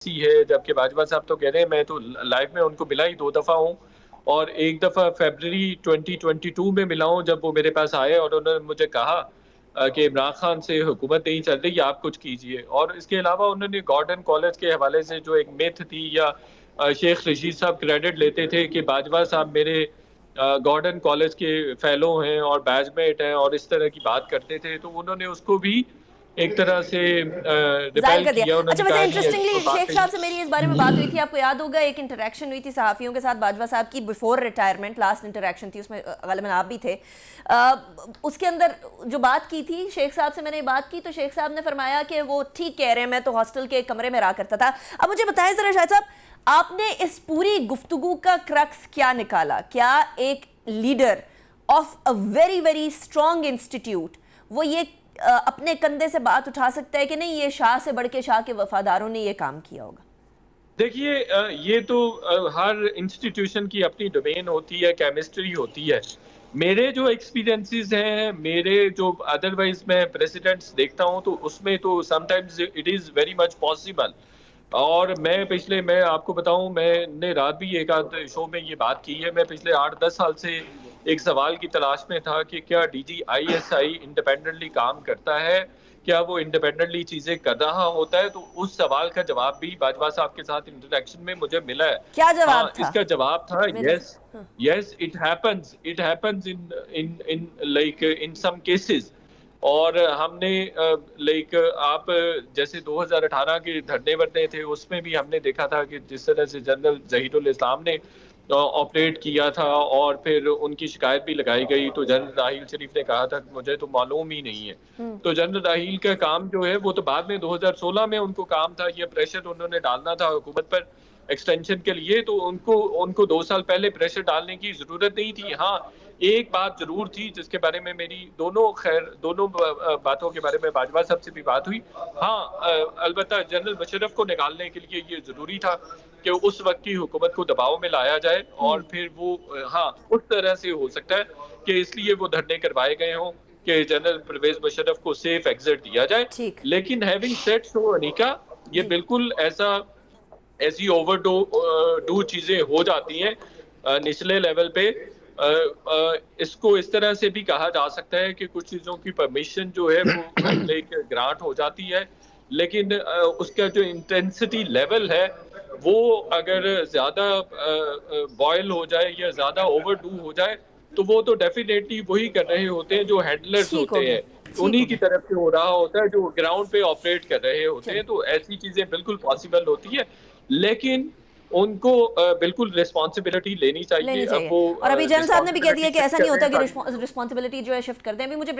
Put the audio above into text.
सी है, जबकि बाजवा साहब तो कह रहे हैं मैं तो लाइफ में उनको मिला ही 2 दफ़ा हूँ और एक दफ़ा फ़रवरी 2022 में मिला हूँ जब वो मेरे पास आए और उन्होंने मुझे कहा कि इमरान खान से हुकूमत नहीं चल रही, आप कुछ कीजिए। और इसके अलावा उन्होंने गॉर्डन कॉलेज के हवाले से जो एक मिथ थी या शेख रशीद साहब क्रेडिट लेते थे कि बाजवा साहब मेरे गॉर्डन कॉलेज के फेलो हैं और बैचमेट हैं और इस तरह की बात करते थे, तो उन्होंने उसको भी एक तरह से ज़ाहिर रिपेल कर दिया। किया। अच्छा, उन्होंने वैसे कहा कि ये इंटरेस्टिंगली तो शेख बातें साहब से मेरी इस बारे में बात हुई थी, आपको याद होगा एक इंटरेक्शन हुई थी सहाफ़ियों के साथ बाजवा साहब की बिफोर रिटायरमेंट, लास्ट इंटरेक्शन थी, उसमें ग़ालिबन आप भी थे। उसके अंदर जो बात की थी शेख साहब से मैंने बात की तो शेख साहब ने फरमाया कि वो ठीक कह रहे हैं, मैं तो हॉस्टल के कमरे में रहा करता था। अब मुझे बताएं ज़रा शाहिद साहब, आपने इस पूरी गुफ्तगू का क्रक्स क्या निकाला? क्या एक leader of a very very strong institute वो ये अपने कंधे से बात उठा सकता है कि नहीं ये शाह से बढ़ के शाह के वफादारों ने ये काम किया होगा? देखिए, ये तो हर इंस्टीट्यूशन की अपनी डोमेन होती है, केमिस्ट्री होती है। मेरे जो एक्सपीरियंसेस हैं, मेरे जो अदरवाइज मैं प्रेसिडेंट्स देखता हूँ तो उसमें तो sometimes it is very much possible. और मैं आपको बताऊं, मैंने रात भी एक आध शो में ये बात की है। मैं पिछले 8-10 साल से एक सवाल की तलाश में था कि क्या डीजी आईएसआई इंडिपेंडेंटली काम करता है, क्या वो इंडिपेंडेंटली चीजें कर रहा होता है। तो उस सवाल का जवाब भी बाजवा साहब के साथ इंटरेक्शन में मुझे मिला है। क्या जवाब हाँ, था? इसका जवाब था मेरे यस, हाँ। Yes it happens in in in like in some cases. और हमने लाइक आप जैसे 2018 के धरने वर्ने थे, उसमें भी हमने देखा था कि जिस तरह से जनरल जहीरुल इस्लाम ने ऑपरेट किया था और फिर उनकी शिकायत भी लगाई गई, तो जनरल राहील शरीफ ने कहा था कि मुझे तो मालूम ही नहीं है। तो जनरल राहील का काम जो है वो तो बाद में 2016 में उनको काम था, ये प्रेशर उन्होंने डालना था हुकूमत पर एक्सटेंशन के लिए, तो उनको उनको 2 साल पहले प्रेशर डालने की जरूरत नहीं थी। हाँ, एक बात जरूर थी जिसके बारे में मेरी दोनों बातों के बारे में बाजवा साहब से भी बात हुई। हाँ, अलबत्ता जनरल मुशर्रफ को निकालने के लिए ये जरूरी था कि उस वक्त की हुकूमत को दबाव में लाया जाए और फिर वो हाँ उस तरह से हो सकता है कि इसलिए वो धरने करवाए गए हों कि जनरल परवेज मुशर्रफ को सेफ एग्जिट दिया जाए। ठीक। लेकिन हैविंग सेड सो अनीका, ये जी। बिल्कुल ऐसी डू चीजें हो जाती हैं निचले लेवल पे। इसको इस तरह से भी कहा जा सकता है कि कुछ चीजों की परमिशन जो है वो लाइक ग्रांट हो जाती है, लेकिन उसका जो इंटेंसिटी लेवल है वो अगर ज्यादा बॉयल हो जाए या ज्यादा ओवरडू हो जाए तो वो तो डेफिनेटली वही कर रहे होते हैं जो हैंडलर्स ठीक हो होते गया। हैं, ठीक उन्हीं हो की गया। तरफ से हो रहा होता है जो ग्राउंड पे ऑपरेट कर रहे होते चलो। हैं। तो ऐसी चीजें बिल्कुल पॉसिबल होती है, लेकिन उनको बिल्कुल रिस्पॉन्सिबिलिटी लेनी चाहिए। लेनी अब चाहिए। वो और अभी जैन साहब ने भी कह रिस्पॉन्सिबिलिटी दिया कि शिफ्ट ऐसा नहीं करें होता कि ताकि रिस्पॉन्सिबिलिटी जो है शिफ्ट कर दें। अभी मुझे